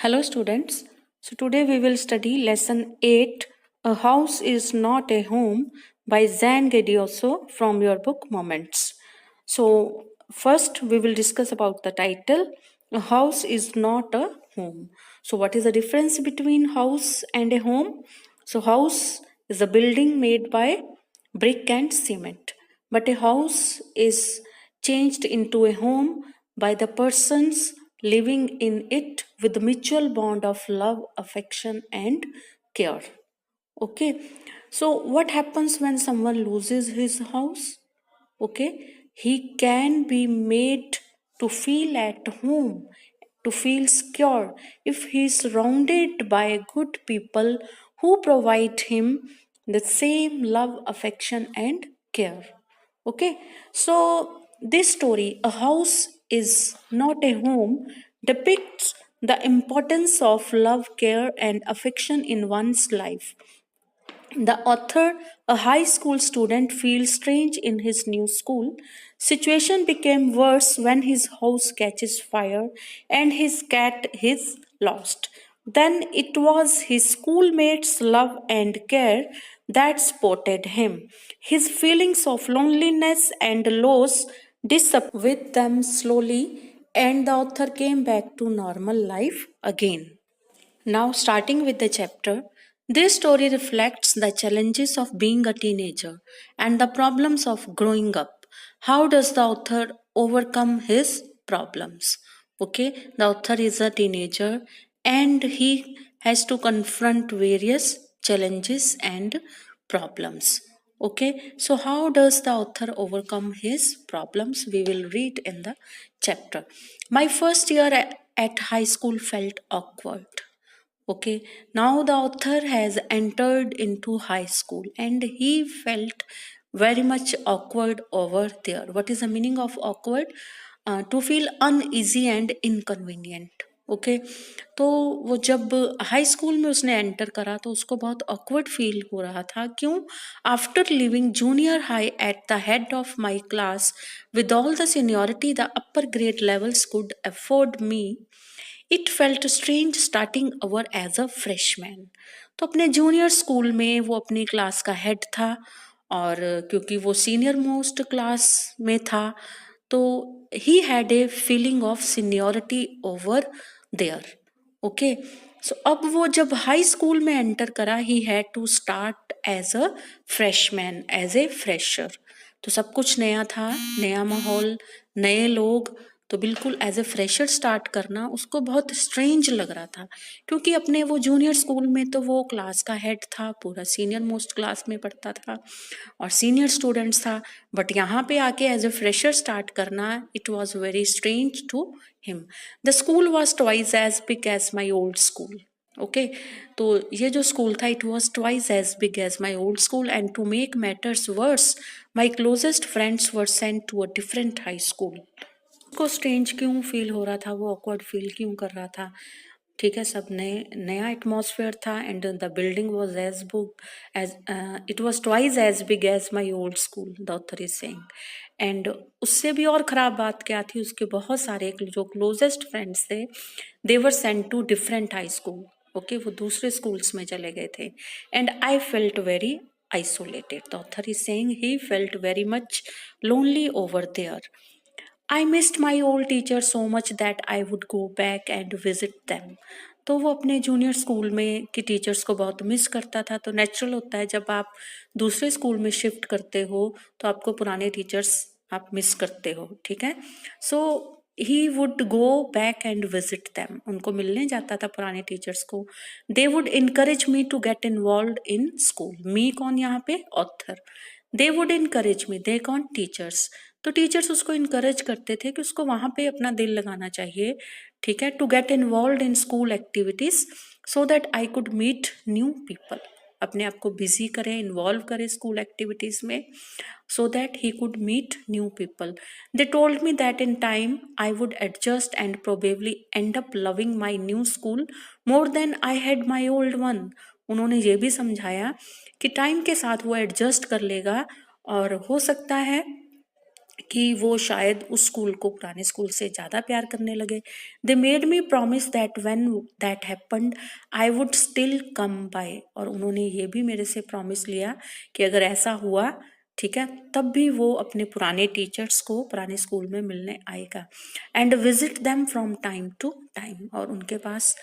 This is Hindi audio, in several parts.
Hello students. So today we will study lesson 8, A House is Not a Home by Zan Gedioso from your book Moments. So first we will discuss about the title, A House is Not a Home. So what is the difference between house and a home? So house is a building made by brick and cement, but a house is changed into a home by the persons living in it with mutual bond of love, affection, and care. Okay, so what happens when someone loses his house? Okay, he can be made to feel at home, to feel secure if he is surrounded by good people who provide him the same love, affection, and care. Okay, so this story, A House is Not a Home, depicts the importance of love, care, and affection in one's life. The author, a high school student, feels strange in his new school. Situation became worse when his house catches fire and his cat is lost. Then it was his schoolmates' love and care that supported him. His feelings of loneliness and loss disappeared with them slowly, and the author came back to normal life again. Now, starting with the chapter, this story reflects the challenges of being a teenager and the problems of growing up. How does the author overcome his problems? Okay, the author is a teenager and he has to confront various challenges and problems. Okay, so how does the author overcome his problems? We will read in the chapter. My first year at high school felt awkward. Okay, now the author has entered into high school and he felt very much awkward over there. What is the meaning of awkward? To feel uneasy and inconvenient. Okay तो वो जब हाई स्कूल में उसने एंटर करा तो उसको बहुत ऑकवर्ड फील हो रहा था क्यों after leaving junior high at the head of my class with all the seniority the upper grade levels could afford me it felt strange starting over as a freshman तो अपने जूनियर स्कूल में वो अपनी क्लास का हेड था और क्योंकि वो सीनियर मोस्ट क्लास में था तो he had a feeling of seniority over there okay so अब वो जब हाई स्कूल में एंटर करा he had to start as a freshman as a fresher तो सब कुछ नया था नया माहौल नए लोग तो बिल्कुल एज ए फ्रेशर स्टार्ट करना उसको बहुत स्ट्रेंज लग रहा था क्योंकि अपने वो जूनियर स्कूल में तो वो क्लास का हेड था पूरा सीनियर मोस्ट क्लास में पढ़ता था और सीनियर स्टूडेंट्स था बट यहाँ पे आके एज ए फ्रेशर स्टार्ट करना it was very strange to him the school was twice as big as my old school okay तो ये जो स्कूल था it was twice as big as my old school and to make matters worse my closest friends were sent to a different high school को स्ट्रेंज क्यों फील हो रहा था वो ऑकवर्ड फील क्यों कर रहा था ठीक है सब नया एटमॉस्फेयर था and the building was as book as it was twice as big as my old school the author is saying and उससे भी और ख़राब बात क्या थी उसके बहुत सारे जो क्लोजेस्ट फ्रेंड्स थे they were sent to different high school okay वो दूसरे स्कूल्स में चले गए थे and I felt very isolated. The author is saying he felt very much lonely over there. I missed my old teacher so much that I would go back and visit them. तो वो अपने जूनियर स्कूल में की टीचर्स को बहुत मिस करता था तो नेचुरल होता है जब आप दूसरे स्कूल में शिफ्ट करते हो तो आपको पुराने टीचर्स आप मिस करते हो ठीक है so he would go back and visit them उनको मिलने जाता था पुराने टीचर्स को they would encourage me to get involve in school मी कौन यहाँ पे author they would encourage me they कौन टीचर्स तो टीचर्स उसको इनकरेज करते थे कि उसको वहाँ पे अपना दिल लगाना चाहिए ठीक है to get involve in school activities so that I could meet new people अपने आप को बिजी करें इन्वॉल्व करें स्कूल एक्टिविटीज में so that he could meet new people. They told me that in time I would adjust and probably end up loving my new school more than I had my old one. उन्होंने ये भी समझाया कि टाइम के साथ वो एडजस्ट कर लेगा और हो सकता है कि वो शायद उस स्कूल को पुराने स्कूल से ज़्यादा प्यार करने लगे। They made me promise that when that happened I would still come by, और उन्होंने ये भी मेरे से प्रॉमिस लिया कि अगर ऐसा हुआ, ठीक है, तब भी वो अपने पुराने टीचर्स को पुराने स्कूल में मिलने आएगा। And visit them from time to time, और उनके पास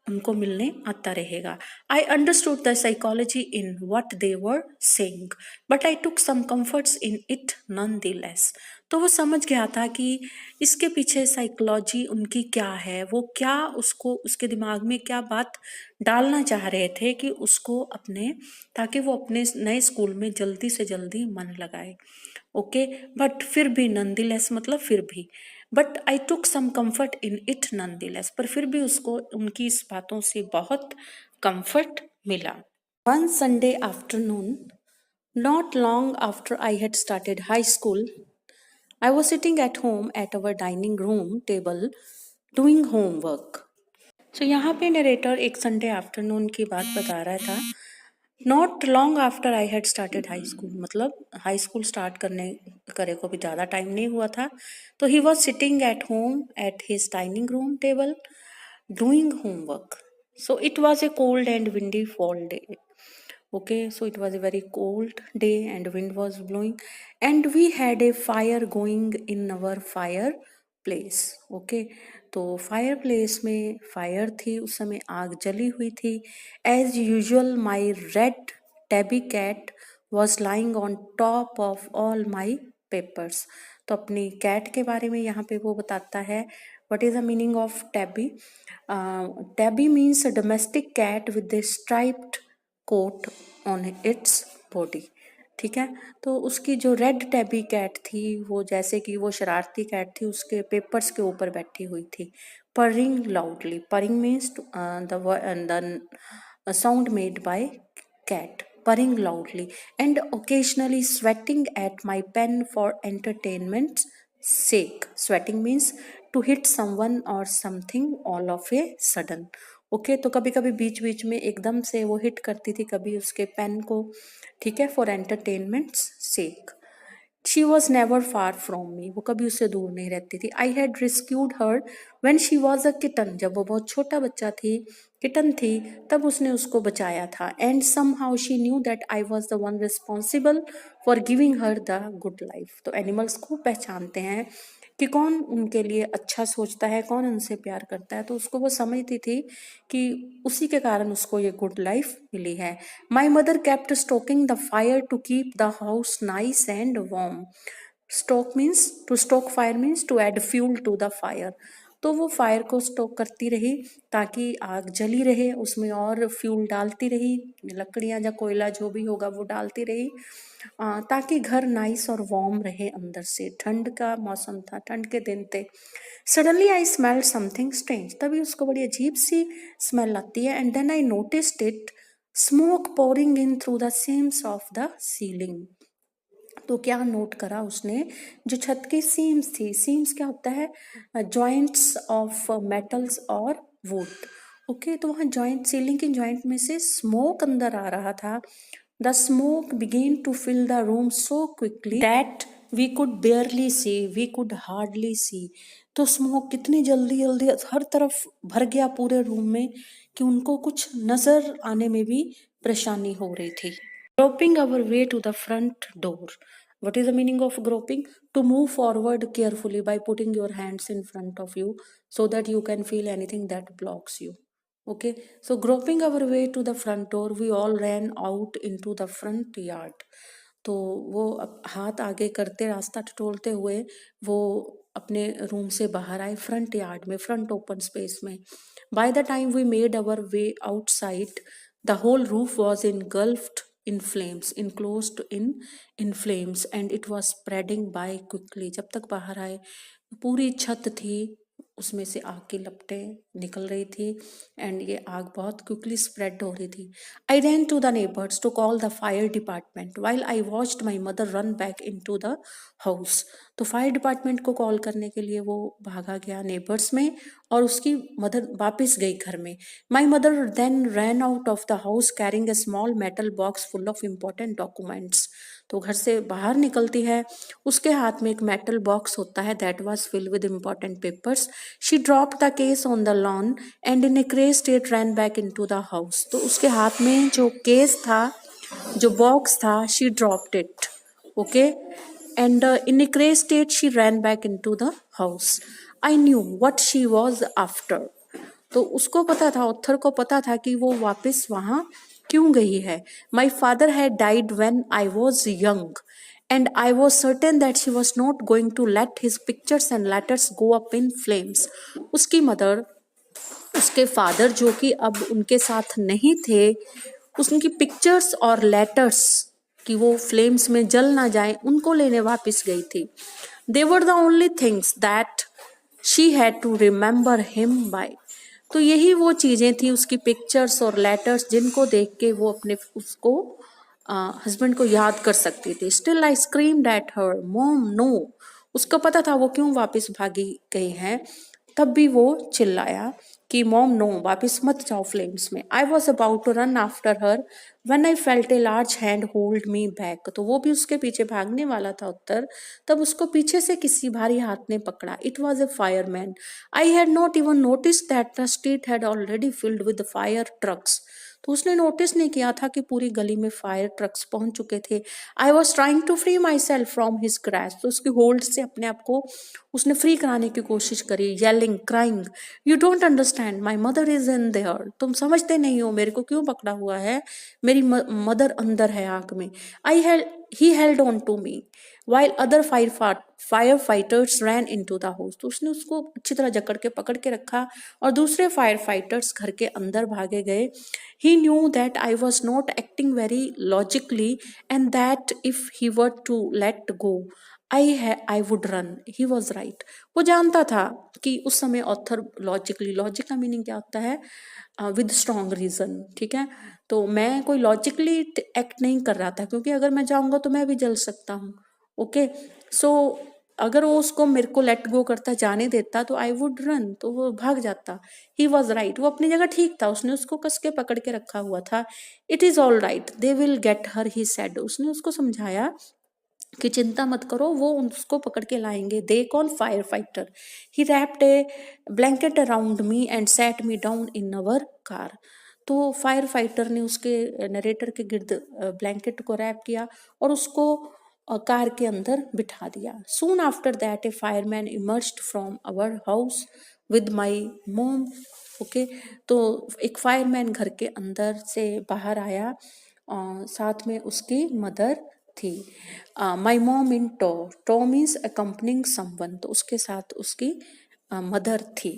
उनको मिलने आता रहेगा। I understood the psychology in what they were saying but I took some comforts in it nonetheless. तो वो समझ गया था कि इसके पीछे साइकोलॉजी उनकी क्या है, वो क्या उसको उसके दिमाग में क्या बात डालना चाह रहे थे कि उसको अपने, ताकि वो अपने नए स्कूल में जल्दी से जल्दी मन लगाए। ओके, बट फिर भी नंदीलेस मतलब फिर भी, but I took some comfort in it nonetheless, पर फिर भी उसको उनकी इस बातों से बहुत कंफर्ट मिला। One Sunday afternoon, not long after I had started high school, I was sitting at home at our dining room table doing homework. So यहाँ पे नरेटर एक संडे आफ्टरनून की बात बता रहा था। Not long after I had started high school, मतलब हाई स्कूल स्टार्ट करे को भी ज़्यादा टाइम नहीं हुआ था। तो he was sitting at home at his dining room table doing homework. So it was a cold and windy fall day. Okay, so it was a very cold day and wind was blowing, and we had a fire going in our fireplace. Okay, तो fireplace में fire थी, उस समय आग जली हुई थी। As usual, my red tabby cat was lying on top of all my papers. तो अपनी कैट के बारे में यहाँ पे वो बताता है। What is the meaning of tabby? Tabby means a domestic cat with a striped coat on its body. ठीक है, तो उसकी जो रेड टैबी कैट थी, वो जैसे कि वो शरारती कैट थी, उसके पेपर्स के ऊपर बैठी हुई थी। Purring loudly, purring means the sound made by cat, purring loudly, and occasionally sweating at my pen for entertainment's sake. Sweating means to hit someone or something all of a sudden. Okay, तो कभी कभी बीच बीच में एकदम से वो हिट करती थी कभी उसके पेन को, ठीक है, for entertainment's sake. She was never far from me, वो कभी उससे दूर नहीं रहती थी। I had rescued her when she was a kitten, जब वो बहुत छोटा बच्चा थी, किटन थी, तब उसने उसको बचाया था। And somehow she knew that I was the one responsible for giving her the good life. तो एनिमल्स को पहचानते हैं कि कौन उनके लिए अच्छा सोचता है, कौन उनसे प्यार करता है, तो उसको वो समझती थी कि उसी के कारण उसको ये गुड लाइफ मिली है। My mother kept stoking the fire to keep the house nice and warm. Stoke means to stoke fire means to add fuel to the fire. तो वो फायर को स्टोक करती रही ताकि आग जली रहे, उसमें और फ्यूल डालती रही, लकड़ियाँ या कोयला जो भी होगा वो डालती रही, ताकि घर नाइस और वार्म रहे अंदर से। ठंड का मौसम था, ठंड के दिन थे। Suddenly I smell something strange, तभी उसको बड़ी अजीब सी स्मेल आती है। And then I noticed it smoke pouring in through the seams of the ceiling. तो क्या नोट करा उसने, जो छत की सीम्स थी, सीम्स क्या होता है, जॉइंट्स ऑफ मेटल्स और वुड। ओके, तो वहाँ जॉइंट, सीलिंग के जॉइंट में से स्मोक अंदर आ रहा था। The smoke began to fill the room so quickly that we could barely see, we could hardly see. तो स्मोक कितनी जल्दी जल्दी हर तरफ भर गया पूरे रूम में कि उनको कुछ नजर आने में भी परेशानी हो रही थी। Groping our way to the front door. What is the meaning of groping? To move forward carefully by putting your hands in front of you so that you can feel anything that blocks you. Okay, so groping our way to the front door, we all ran out into the front yard. तो वो हाथ आगे करते, रास्ता टटोलते हुए वो अपने रूम से बाहर आए, फ्रंट यार्ड में, फ्रंट ओपन स्पेस में। By the time we made our way outside, the whole roof was engulfed in flames, enclosed in flames, and it was spreading by quickly. जब तक बाहर आए पूरी छत थी, उसमें से आग की लपटें निकल रही थी, एंड ये आग बहुत क्विकली स्प्रेड हो रही थी। I ran to the neighbours to call the fire department while I watched my mother run back into the house. तो फायर डिपार्टमेंट को कॉल करने के लिए वो भागा गया नेबर्स में, और उसकी मदर वापस गई घर में। My mother then ran out of the house carrying a small metal box full of important documents. तो घर से बाहर निकलती है, उसके हाथ में एक मेटल बॉक्स होता है that was filled with important papers. She dropped the case on the lawn and in a craze state ran back into the house. तो उसके हाथ में जो केस था, जो बॉक्स था, she dropped it, okay, and in a crazed state she ran back into the house. I knew what she was after. तो उसको पता था, ऑथर को पता था कि वो वापस वहां क्यों गई है। My father had died when I was young and I was certain that she was not going to let his pictures and letters go up in flames. उसकी मदर, उसके फादर जो कि अब उनके साथ नहीं थे, उनकी पिक्चर्स और लेटर्स कि वो फ्लेम्स में जल ना जाए, उनको लेने वापस गई थी। They were the only things that she had to remember him by. तो यही वो चीजें थी, उसकी पिक्चर्स और लेटर्स, जिनको देख के वो अपने उसको हस्बैंड को याद कर सकती थी। Still I screamed at her, mom no. उसको पता था वो क्यों वापस भागी गई हैं, तब भी वो चिल्लाया कि मॉम नो, वापस मत जाओ फ्लेम्स में। I was about to run after her when I felt a large hand hold me back. तो वो भी उसके पीछे भागने वाला था उत्तर, तब उसको पीछे से किसी भारी हाथ ने पकड़ा। It was a fireman. I had not even notice that the street had already filled with fire trucks. तो उसने नोटिस नहीं किया था कि पूरी गली में फायर ट्रक्स पहुंच चुके थे। I was trying to free myself from his grasp. तो उसकी होल्ड से अपने आप को उसने फ्री कराने की कोशिश करी, yelling, crying, you don't understand, my mother is in there. तुम समझते नहीं हो, मेरे को क्यों पकड़ा हुआ है, मेरी मदर अंदर है आग में। He held on to me while other firefighters ran into the house। तो उसने उसको अच्छी तरह जकड़ के पकड़ के रखा और दूसरे फायर फाइटर्स घर के अंदर भागे गए। he knew that I was not acting very logically and that if he were to let go I would run। he was right। वो जानता था कि उस समय ऑथर लॉजिकली, लॉजिक का मीनिंग क्या होता है, विद स्ट्रॉन्ग रीजन, ठीक है। तो मैं कोई लॉजिकली एक्ट नहीं कर रहा था, क्योंकि अगर मैं जाऊंगा तो मैं भी जल सकता हूँ, ओके। सो अगर वो उसको मेरे को लेट गो करता, जाने देता, तो आई वुड रन, तो वो भाग जाता। ही वॉज राइट, वो अपनी जगह ठीक था, उसने उसको कस के पकड़ के रखा हुआ था। It is all right, they will get her, he said. उसने उसको समझाया कि चिंता मत करो, वो उसको पकड़ के लाएंगे। दे कौन, fire fighter. He wrapped A blanket around me and set me down in our car. तो फायर फाइटर ने उसके नरेटर के गिर्द ब्लैंकेट को रैप किया और उसको कार के अंदर बिठा दिया। Soon after that a fireman emerged from our house with my mom, okay. तो एक फायरमैन घर के अंदर से बाहर आया, साथ में उसकी मदर थी। My mom in tow, tow means accompanying someone, तो उसके साथ उसकी मदर थी।